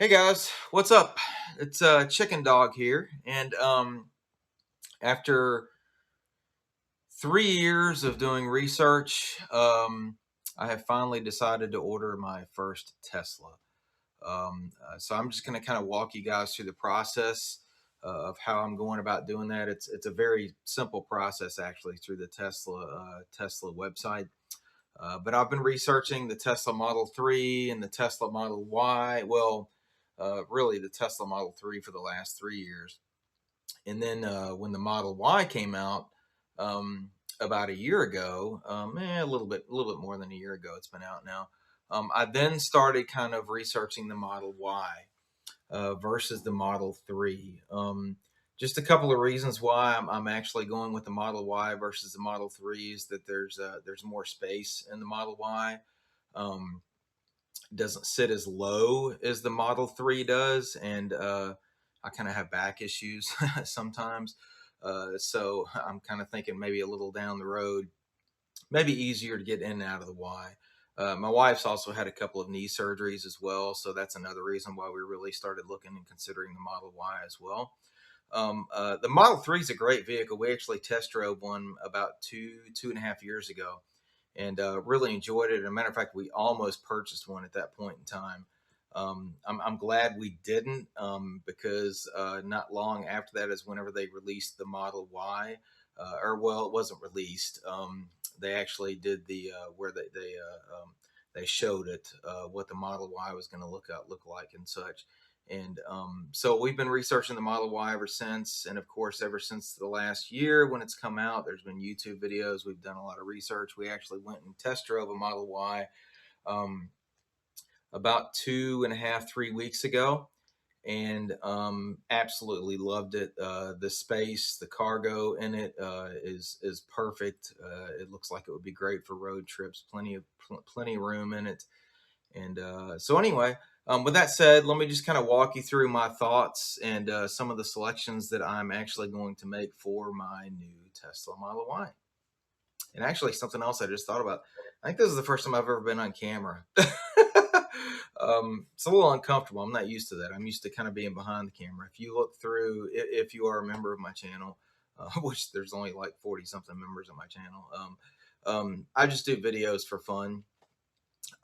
Hey guys, what's up? It's Chicken Dog here, and after 3 years of doing research, I have finally decided to order my first Tesla. So I'm just going to kind of walk you guys through the process of how I'm going about doing that. It's a very simple process actually through the Tesla website. But I've been researching the Tesla Model 3 and the Tesla Model Y. Well, really the Tesla Model 3 for the last 3 years. And then when the Model Y came out about a year ago, a little bit more than a year ago, it's been out now. I then started kind of researching the Model Y versus the Model 3. Just a couple of reasons why I'm actually going with the Model Y versus the Model 3 is that there's more space in the Model Y. Um, doesn't sit as low as the Model 3 does, and I kind of have back issues sometimes. So I'm kind of thinking maybe a little down the road, maybe easier to get in and out of the Y. My wife's also had a couple of knee surgeries as well, so that's another reason why we really started looking and considering the Model Y as well. The Model 3 is a great vehicle. We actually test drove one about 2.5 years ago, and really enjoyed it. As a matter of fact, we almost purchased one at that point in time. I'm glad we didn't because not long after that is whenever they released the Model Y, or well, it wasn't released. They actually did the where they showed it what the Model Y was going to look like and such. And so we've been researching the Model Y ever since. And of course, ever since the last year when it's come out, there's been YouTube videos. We've done a lot of research. We actually went and test drove a Model Y um, about 2.5, 3 weeks ago, and absolutely loved it. The space, the cargo in it is perfect. It looks like it would be great for road trips. Plenty of room in it. And so anyway, with that said, let me just kind of walk you through my thoughts and some of the selections that I'm actually going to make for my new Tesla Model Y. And actually, something else I just thought about. I think this is the first time I've ever been on camera. It's a little uncomfortable. I'm not used to that. I'm used to kind of being behind the camera. If you look through, if you are a member of my channel, which there's only like 40 something members of my channel, I just do videos for fun.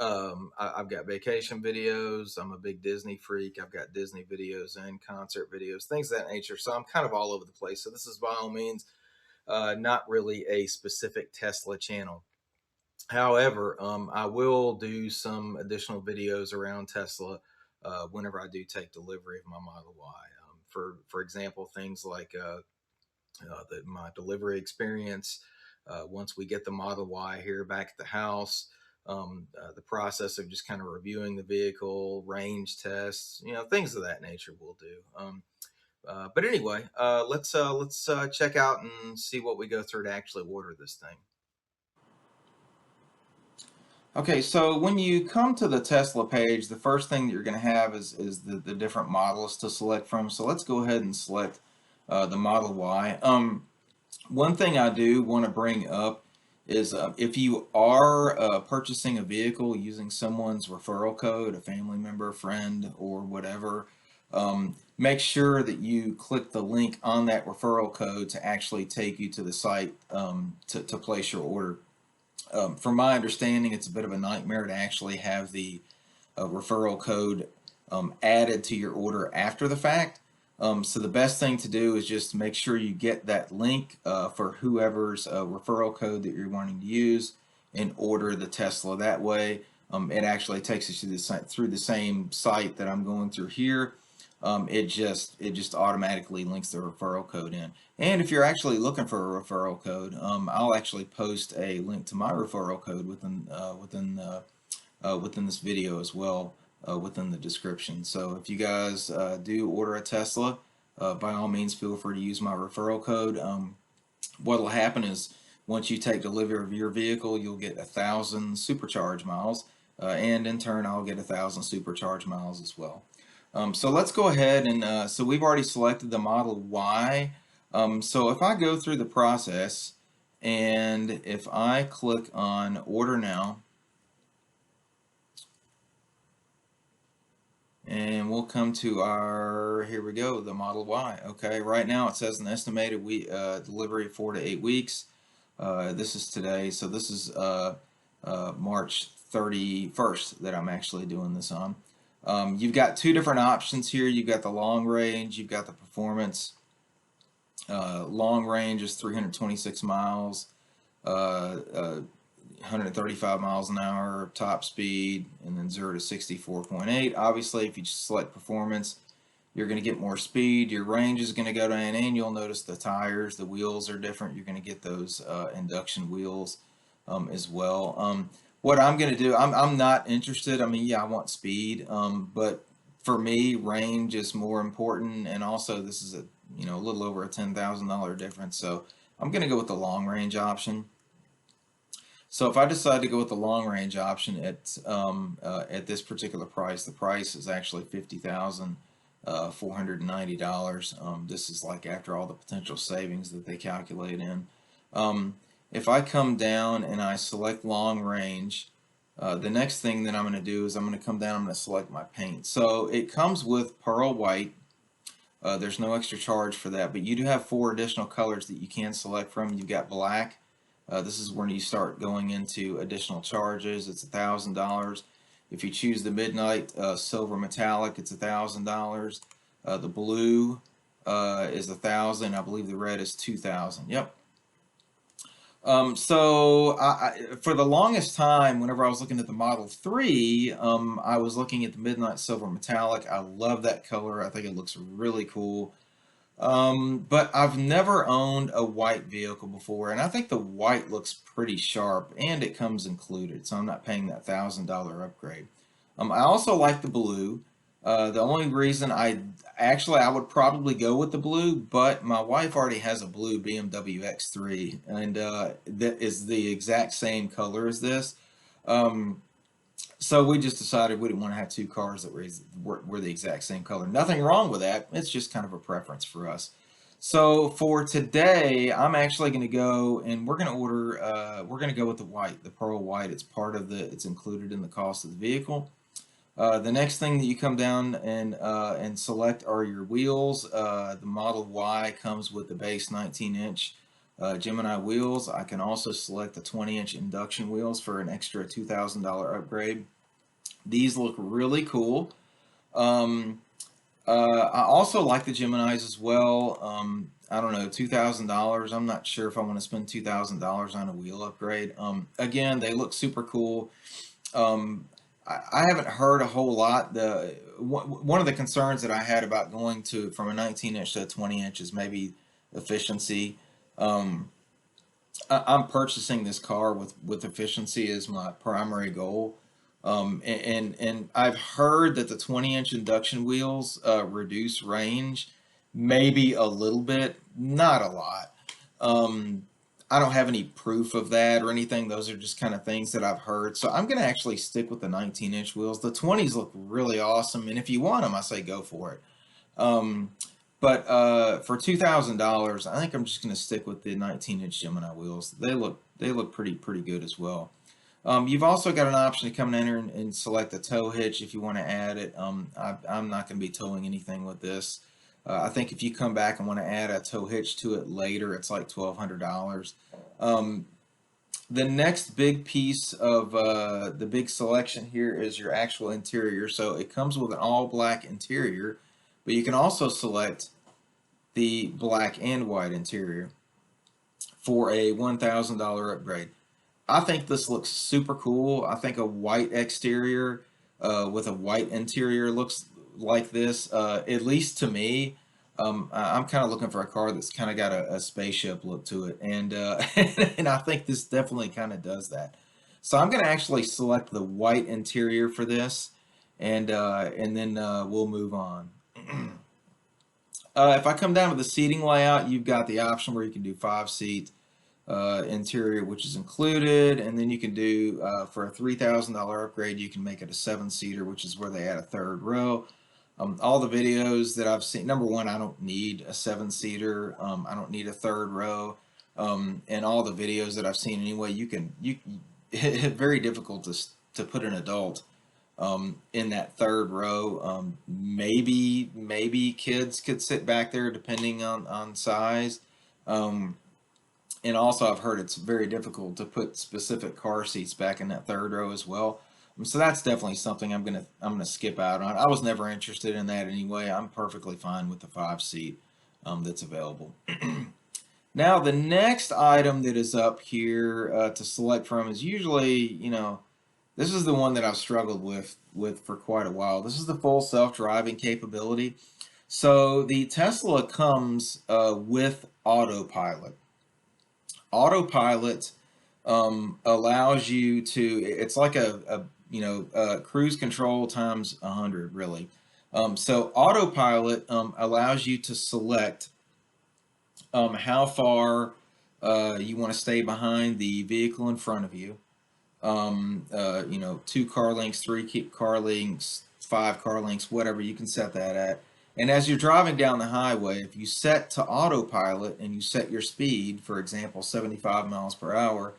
I've got vacation videos. I'm a big Disney freak. I've got Disney videos and concert videos, things of that nature. So I'm kind of all over the place. So this is by all means not really a specific Tesla channel. However, I will do some additional videos around Tesla whenever I do take delivery of my Model Y. For example, things like my delivery experience once we get the Model Y here back at the house. The process of just kind of reviewing the vehicle, range tests, things of that nature we'll do. But anyway, let's check out and see what we go through to actually order this thing. Okay, so when you come to the Tesla page, the first thing that you're going to have is the different models to select from. So let's go ahead and select the Model Y. One thing I do want to bring up is if you are purchasing a vehicle using someone's referral code, a family member, friend, or whatever, make sure that you click the link on that referral code to actually take you to the site to place your order. From my understanding, it's a bit of a nightmare to actually have the referral code added to your order after the fact. So the best thing to do is just make sure you get that link for whoever's referral code that you're wanting to use and order the Tesla that way. It actually takes you to the site, through the same site that I'm going through here. It just automatically links the referral code in. And if you're actually looking for a referral code, I'll actually post a link to my referral code within this video as well, within the description. So if you guys do order a Tesla, by all means feel free to use my referral code. What will happen is once you take delivery of your vehicle, you'll get 1,000 Supercharge miles, and in turn I'll get 1,000 Supercharge miles as well. So let's go ahead and so we've already selected the Model Y. So if I go through the process and if I click on order now, and and we'll come to our, here we go, the Model Y. Okay, right now it says an estimated delivery 4 to 8 weeks. This is today, so this is March 31st that I'm actually doing this on. You've got two different options here. You've got the long range, you've got the performance. Long range is 326 miles, 135 miles an hour top speed, and then 0 to 64.8. Obviously, if you select performance, you're going to get more speed. Your range is going to go down, and you'll notice the tires, the wheels are different. You're going to get those induction wheels as well. What I'm going to do, I'm not interested. I mean, yeah, I want speed, but for me, range is more important, and also this is a little over a $10,000 difference. So I'm going to go with the long range option. So if I decide to go with the long range option at this particular price, the price is actually $50,490. This is like after all the potential savings that they calculate in. If I come down and I select long range, the next thing that I'm going to do is I'm going to come down, I'm going to select my paint. So it comes with pearl white. There's no extra charge for that, but you do have 4 additional colors that you can select from. You've got black. This is when you start going into additional charges. It's $1,000. If you choose the midnight silver metallic, it's $1,000. The blue is $1,000. I believe the red is $2,000. Yep. So for the longest time, whenever I was looking at the Model 3, I was looking at the midnight silver metallic. I love that color. I think it looks really cool. But I've never owned a white vehicle before, and I think the white looks pretty sharp, and it comes included, so I'm not paying that $1,000 upgrade. I also like the blue. The only reason I would probably go with the blue, but my wife already has a blue BMW X3, and that is the exact same color as this. So we just decided we didn't want to have 2 cars that were the exact same color. Nothing wrong with that. It's just kind of a preference for us. So for today, I'm actually going to go and we're going to order. We're going to go with the white, the pearl white. It's included in the cost of the vehicle. The next thing that you come down and select are your wheels. The Model Y comes with the base 19-inch Gemini wheels. I can also select the 20-inch induction wheels for an extra $2,000 upgrade. These look really cool. I also like the Geminis as well. I don't know, $2,000. I'm not sure if I want to spend $2,000 on a wheel upgrade. Again, they look super cool. I haven't heard a whole lot. One of the concerns that I had about going from a 19-inch to a 20-inch is maybe efficiency. I'm purchasing this car with efficiency as my primary goal. And I've heard that the 20-inch induction wheels reduce range, maybe a little bit, not a lot. I don't have any proof of that or anything. Those are just kind of things that I've heard. So I'm going to actually stick with the 19-inch wheels. The 20s look really awesome, and if you want them, I say go for it. But for $2,000, I think I'm just going to stick with the 19-inch Gemini wheels. They look pretty good as well. You've also got an option to come in here and select a tow hitch if you want to add it. I'm not going to be towing anything with this. I think if you come back and want to add a tow hitch to it later, it's like $1,200. The next big piece of the big selection here is your actual interior. So it comes with an all black interior, but you can also select the black and white interior for a $1,000 upgrade. I think this looks super cool. I think a white exterior with a white interior looks like this, at least to me. I'm kind of looking for a car that's kind of got a spaceship look to it, and and I think this definitely kind of does that. So I'm going to actually select the white interior for this, and then we'll move on. If I come down to the seating layout, you've got the option where you can do 5-seat interior, which is included, and then you can do for a $3,000 upgrade, you can make it a 7-seater, which is where they add a 3rd row. All the videos that I've seen, number one, I don't need a 7-seater. I don't need a 3rd row. And all the videos that I've seen anyway, it's very difficult to put an adult in that third row. Maybe kids could sit back there depending on size. Um, and also I've heard it's very difficult to put specific car seats back in that third row as well. So that's definitely something I'm gonna skip out on. I was never interested in that anyway. I'm perfectly fine with the 5 seat that's available. Now the next item that is up here to select from is usually, this is the one that I've struggled with for quite a while. This is the full self-driving capability. So the Tesla comes with Autopilot. Autopilot allows you to, it's like a cruise control times 100 really. So Autopilot allows you to select how far you want to stay behind the vehicle in front of you. 2 car lengths, 3 car lengths, 5 car lengths, whatever you can set that at. And as you're driving down the highway, if you set to autopilot and you set your speed, for example, 75 miles per hour,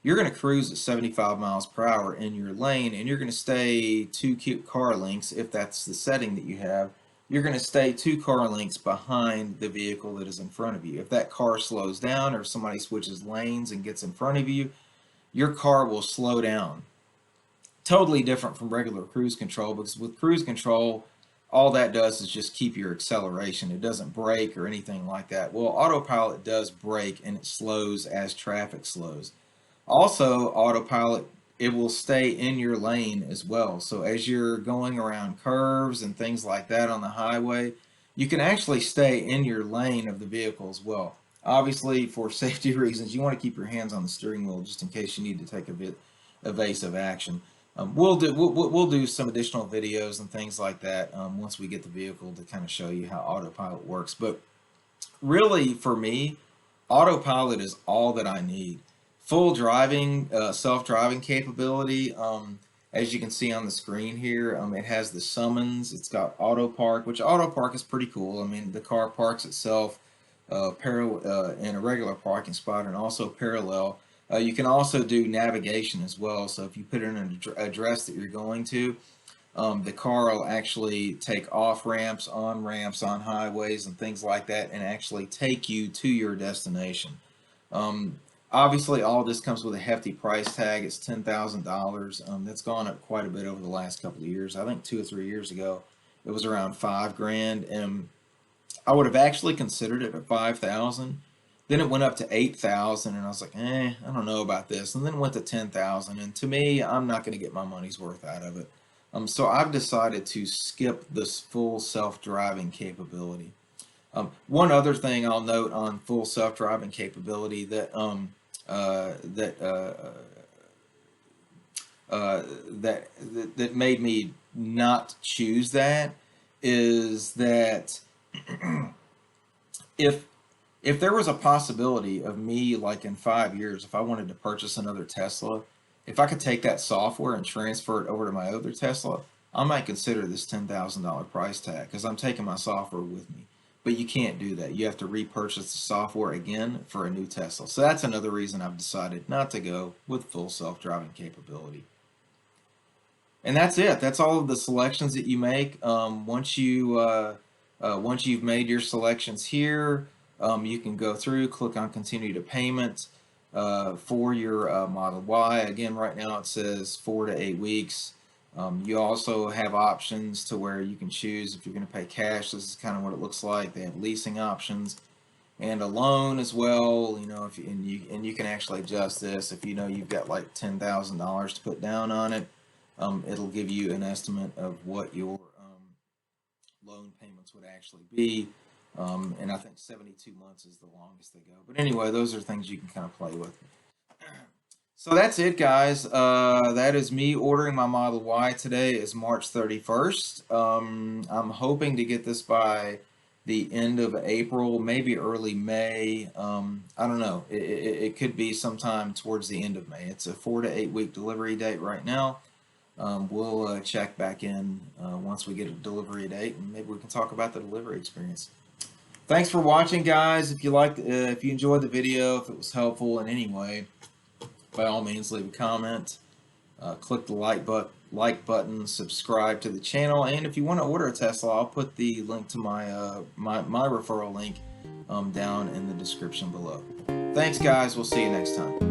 you're going to cruise at 75 miles per hour in your lane, and you're going to stay 2 car lengths, if that's the setting that you have. You're going to stay 2 car lengths behind the vehicle that is in front of you. If that car slows down or if somebody switches lanes and gets in front of you, your car will slow down. Totally different from regular cruise control, because with cruise control, all that does is just keep your acceleration. It doesn't brake or anything like that. Well, autopilot does brake and it slows as traffic slows. Also, autopilot, it will stay in your lane as well. So as you're going around curves and things like that on the highway, you can actually stay in your lane of the vehicle as well. Obviously, for safety reasons, you want to keep your hands on the steering wheel just in case you need to take a bit evasive action. We'll do some additional videos and things like that once we get the vehicle to kind of show you how autopilot works. But really, for me, autopilot is all that I need. Full driving, self-driving capability. As you can see on the screen here, it has the summons. It's got auto park, which auto park is pretty cool. I mean, the car parks itself in a regular parking spot and also parallel. You can also do navigation as well. So if you put in an address that you're going to, the car will actually take off ramps, on highways, and things like that, and actually take you to your destination. Obviously, all of this comes with a hefty price tag. It's $10,000. That's gone up quite a bit over the last couple of years. I think 2 or 3 years ago, it was around $5,000, and I would have actually considered it at $5,000. Then it went up to $8,000, and I was like, I don't know about this. And then it went to $10,000, and to me, I'm not going to get my money's worth out of it. So I've decided to skip this full self-driving capability. One other thing I'll note on full self-driving capability that that made me not choose that is that if there was a possibility of me, like in 5 years, if I wanted to purchase another Tesla, if I could take that software and transfer it over to my other Tesla, I might consider this $10,000 price tag because I'm taking my software with me. But you can't do that. You have to repurchase the software again for a new Tesla. So that's another reason I've decided not to go with full self-driving capability. And that's it. That's all of the selections that you make. Once you've made your selections here, you can go through, click on continue to payment for your Model Y. Again, right now it says 4 to 8 weeks. You also have options to where you can choose if you're going to pay cash. This is kind of what it looks like. They have leasing options and a loan as well. And you can actually adjust this if you've got like $10,000 to put down on it. It'll give you an estimate of what your loan payments would actually be. And I think 72 months is the longest they go. But anyway, those are things you can kind of play with. So that's it, guys. That is me ordering my Model Y today. Is March 31st. I'm hoping to get this by the end of April, maybe early May. I don't know. It could be sometime towards the end of May. It's a 4 to 8 week delivery date right now. We'll check back in once we get a delivery date, and maybe we can talk about the delivery experience. Thanks for watching, guys. If you enjoyed the video, if it was helpful in any way, by all means, leave a comment, click the like like button, subscribe to the channel, and if you want to order a Tesla, I'll put the link to my my referral link down in the description below. Thanks, guys. We'll see you next time.